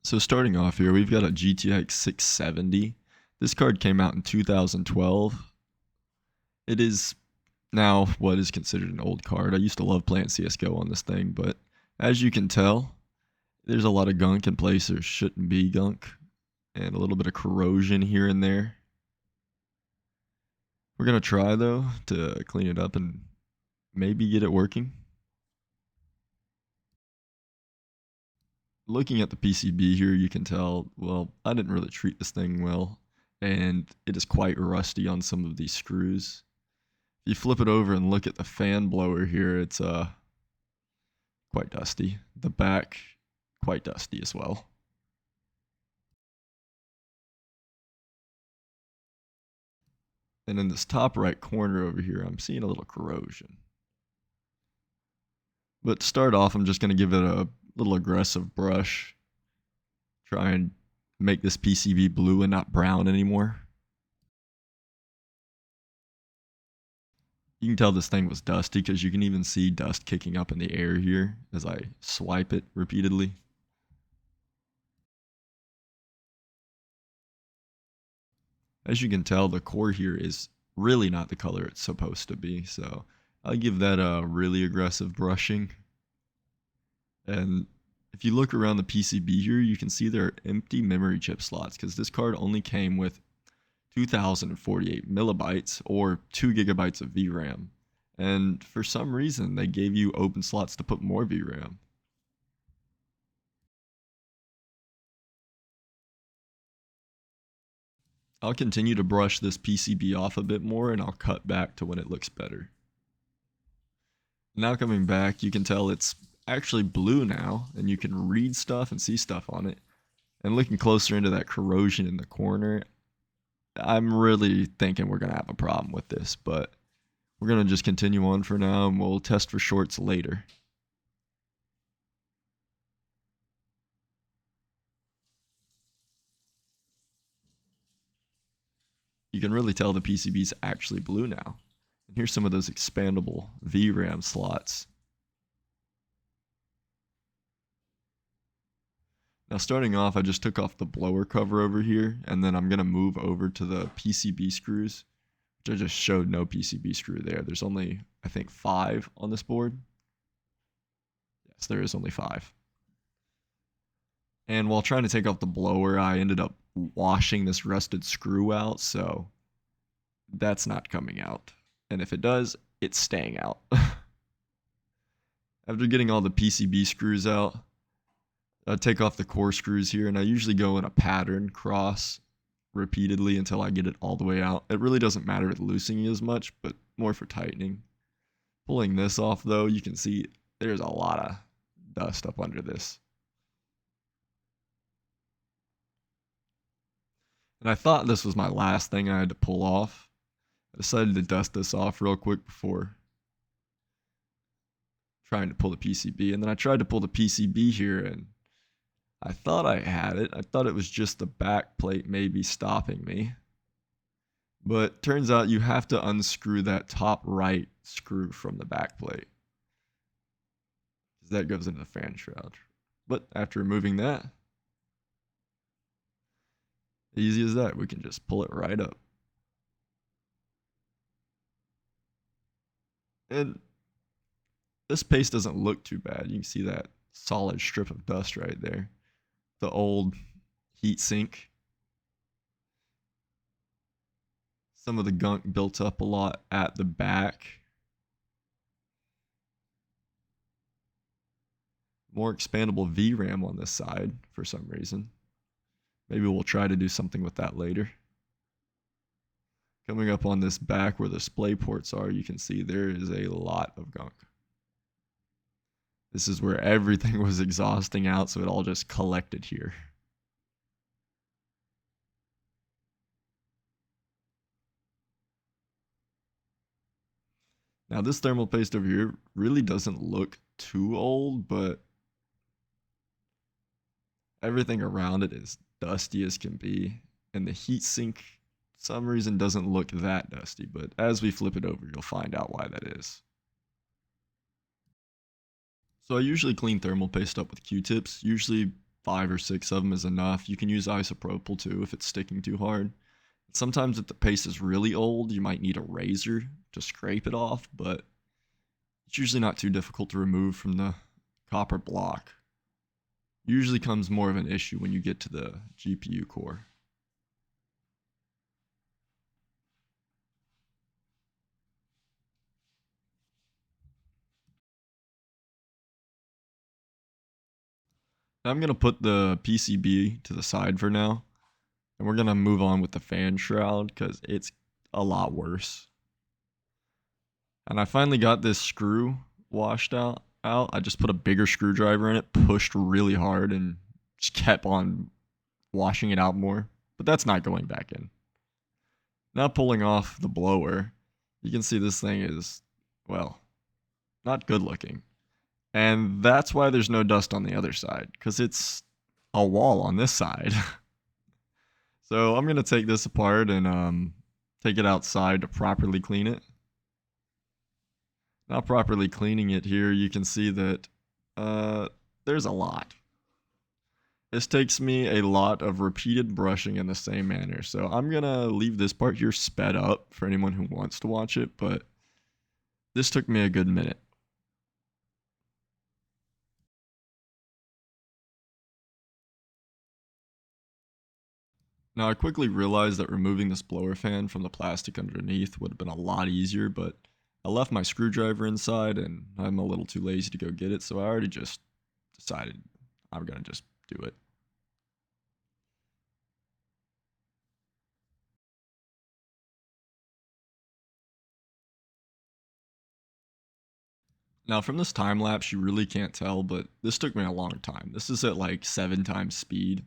So starting off here, we've got a GTX670. This card came out in 2012. It is now what is considered an old card. I used to love playing CSGO on this thing, but as you can tell, there's a lot of gunk in places there shouldn't be gunk, and a little bit of corrosion here and there. We're going to try, though, to clean it up and maybe get it working. Looking at the PCB here, you can tell, well, I didn't really treat this thing well, and it is quite rusty on some of these screws. If you flip it over and look at the fan blower here, it's quite dusty. The back, quite dusty as well. And in this top right corner over here, I'm seeing a little corrosion. But to start off, I'm just going to give it a little aggressive brush. Try and make this PCB blue and not brown anymore. You can tell this thing was dusty because you can even see dust kicking up in the air here as I swipe it repeatedly. As you can tell, the core here is really not the color it's supposed to be, so I'll give that a really aggressive brushing. And if you look around the PCB here, you can see there are empty memory chip slots because this card only came with 2048 millibytes or 2 gigabytes of VRAM. And for some reason, they gave you open slots to put more VRAM. I'll continue to brush this PCB off a bit more and I'll cut back to when it looks better. Now coming back, you can tell it's actually blue now, and you can read stuff and see stuff on it. And looking closer into that corrosion in the corner, I'm really thinking we're going to have a problem with this, but we're going to just continue on for now and we'll test for shorts later. You can really tell the PCB's actually blue now. And here's some of those expandable VRAM slots. Now starting off, I just took off the blower cover over here, and then I'm going to move over to the PCB screws, which I just showed no PCB screw there. There's only, I think, 5 on this board. Yes, there is only 5. And while trying to take off the blower, I ended up washing this rusted screw out, so that's not coming out. And if it does, it's staying out. After getting all the PCB screws out, I take off the core screws here, and I usually go in a pattern cross repeatedly until I get it all the way out. It really doesn't matter with loosening as much, but more for tightening. Pulling this off, though, you can see there's a lot of dust up under this. And I thought this was my last thing I had to pull off. I decided to dust this off real quick before trying to pull the PCB. And then I tried to pull the PCB here, and I thought I had it. I thought it was just the back plate maybe stopping me. But turns out you have to unscrew that top right screw from the back plate, because that goes into the fan shroud. But after removing that, easy as that, we can just pull it right up. And this paste doesn't look too bad. You can see that solid strip of dust right there. The old heat sink. Some of the gunk built up a lot at the back. More expandable VRAM on this side for some reason. Maybe we'll try to do something with that later. Coming up on this back where the display ports are, you can see there is a lot of gunk. This is where everything was exhausting out, so it all just collected here. Now this thermal paste over here really doesn't look too old, but everything around it is dusty as can be, and the heatsink for some reason doesn't look that dusty, but as we flip it over, you'll find out why that is. So I usually clean thermal paste up with Q-tips. Usually 5 or 6 of them is enough. You can use isopropyl too if it's sticking too hard. Sometimes if the paste is really old, you might need a razor to scrape it off, but it's usually not too difficult to remove from the copper block. Usually comes more of an issue when you get to the GPU core. I'm going to put the PCB to the side for now, and we're going to move on with the fan shroud because it's a lot worse. And I finally got this screw washed out. I just put a bigger screwdriver in it, pushed really hard, and just kept on washing it out more. But that's not going back in. Now pulling off the blower, you can see this thing is, well, not good looking. And that's why there's no dust on the other side, because it's a wall on this side. So I'm going to take this apart and take it outside to properly clean it. Now properly cleaning it here, you can see that there's a lot. This takes me a lot of repeated brushing in the same manner. So I'm going to leave this part here sped up for anyone who wants to watch it, but this took me a good minute. Now I quickly realized that removing this blower fan from the plastic underneath would have been a lot easier, but I left my screwdriver inside and I'm a little too lazy to go get it, so I already just decided I'm going to just do it. Now from this time lapse you really can't tell, but this took me a long time. This is at like 7 times speed.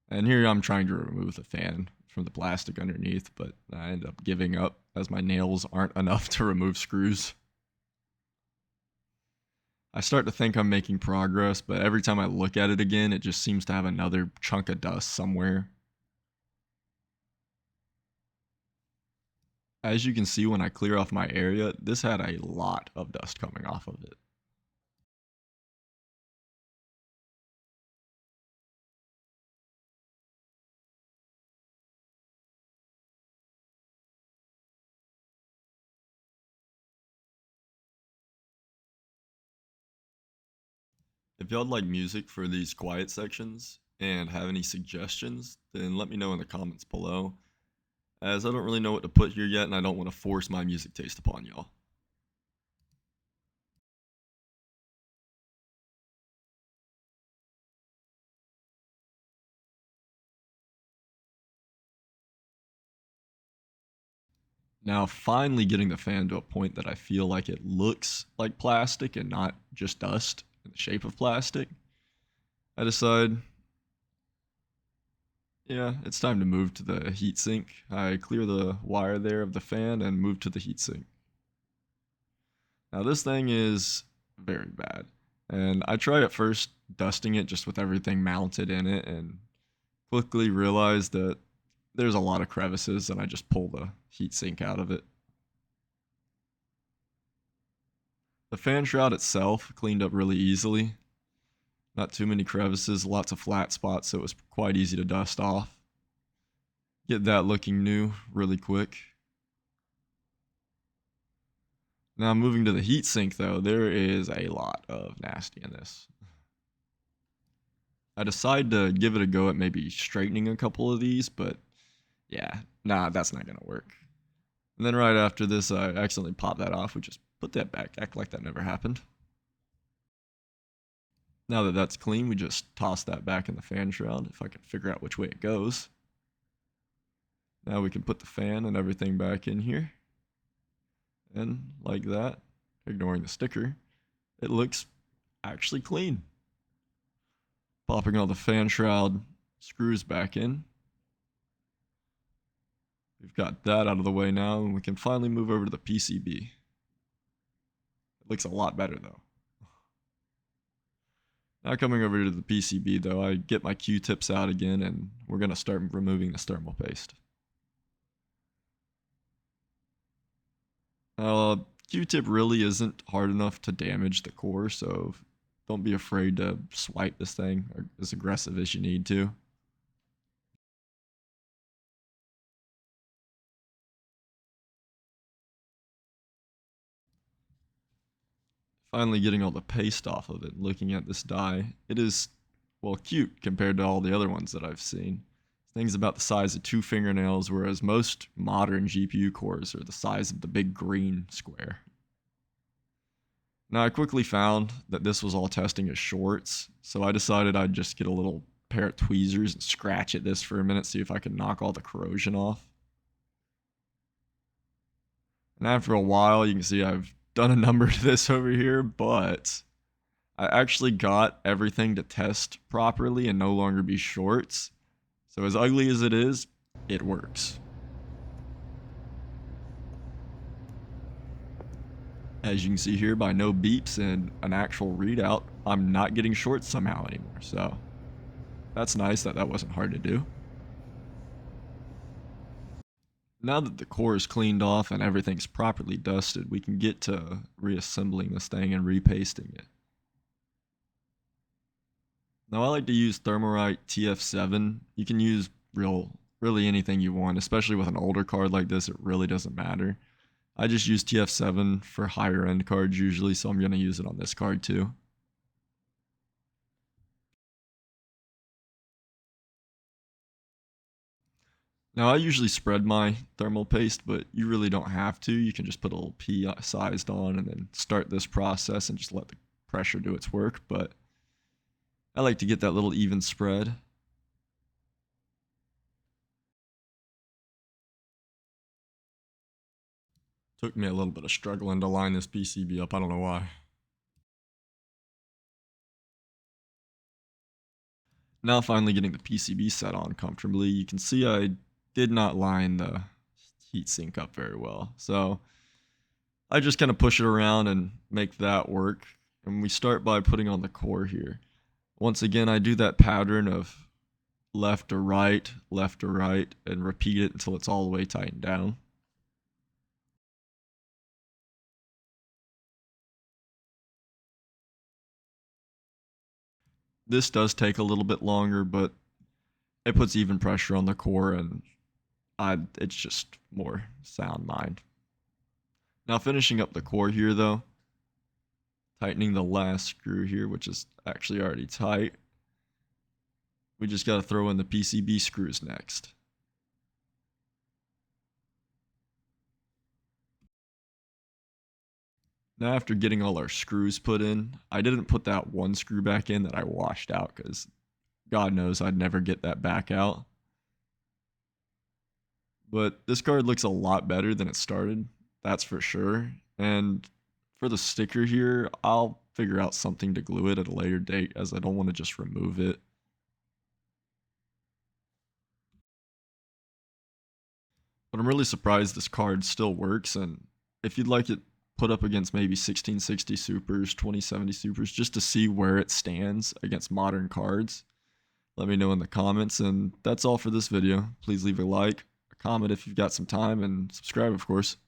And here I'm trying to remove the fan from the plastic underneath, but I end up giving up as my nails aren't enough to remove screws. I start to think I'm making progress, but every time I look at it again, it just seems to have another chunk of dust somewhere. As you can see when I clear off my area, this had a lot of dust coming off of it. If y'all like music for these quiet sections and have any suggestions, then let me know in the comments below, as I don't really know what to put here yet and I don't want to force my music taste upon y'all. Now finally getting the fan to a point that I feel like it looks like plastic and not just dust in the shape of plastic, I decide, yeah, it's time to move to the heatsink. I clear the wire there of the fan and move to the heatsink. Now this thing is very bad. And I tried at first dusting it just with everything mounted in it and quickly realized that there's a lot of crevices and I just pull the heatsink out of it. The fan shroud itself cleaned up really easily. Not too many crevices, lots of flat spots, so it was quite easy to dust off. Get that looking new really quick. Now moving to the heatsink though, there is a lot of nasty in this. I decided to give it a go at maybe straightening a couple of these, but yeah, nah, that's not gonna work. And then right after this, I accidentally popped that off. We just put that back, act like that never happened. Now that that's clean, we just toss that back in the fan shroud if I can figure out which way it goes. Now we can put the fan and everything back in here. And like that, ignoring the sticker, it looks actually clean. Popping all the fan shroud screws back in. We've got that out of the way now, and we can finally move over to the PCB. It looks a lot better though. Now coming over to the PCB though, I get my Q-tips out again, and we're going to start removing this thermal paste. Q-tip really isn't hard enough to damage the core, so don't be afraid to swipe this thing as aggressive as you need to. Finally getting all the paste off of it, looking at this die, it is, well, cute compared to all the other ones that I've seen. This thing's about the size of 2 fingernails, whereas most modern GPU cores are the size of the big green square. Now I quickly found that this was all testing as shorts, so I decided I'd just get a little pair of tweezers and scratch at this for a minute, see if I could knock all the corrosion off. And after a while, you can see I've done a number to this over here, but I actually got everything to test properly and no longer be shorts. So as ugly as it is, it works. As you can see here, by no beeps and an actual readout, I'm not getting shorts somehow anymore. So that's nice that that wasn't hard to do. Now that the core is cleaned off and everything's properly dusted, we can get to reassembling this thing and repasting it. Now I like to use Thermalright TF7. You can use really anything you want, especially with an older card like this, it really doesn't matter. I just use TF7 for higher end cards usually, so I'm going to use it on this card too. Now I usually spread my thermal paste, but you really don't have to. You can just put a little pea sized on and then start this process and just let the pressure do its work, but I like to get that little even spread. Took me a little bit of struggling to line this PCB up, I don't know why. Now finally getting the PCB set on comfortably, you can see I did not line the heatsink up very well. So I just kind of push it around and make that work. And we start by putting on the core here. Once again, I do that pattern of left to right, and repeat it until it's all the way tightened down. This does take a little bit longer, but it puts even pressure on the core and it's just more sound mind. Now finishing up the core here though, tightening the last screw here, which is actually already tight. We just got to throw in the PCB screws next. Now after getting all our screws put in, I didn't put that one screw back in that I washed out because God knows I'd never get that back out. But this card looks a lot better than it started, that's for sure. And for the sticker here, I'll figure out something to glue it at a later date as I don't want to just remove it. But I'm really surprised this card still works, and if you'd like it put up against maybe 1660 Supers, 2070 Supers, just to see where it stands against modern cards, let me know in the comments. And that's all for this video. Please leave a like, a comment if you've got some time, and subscribe, of course.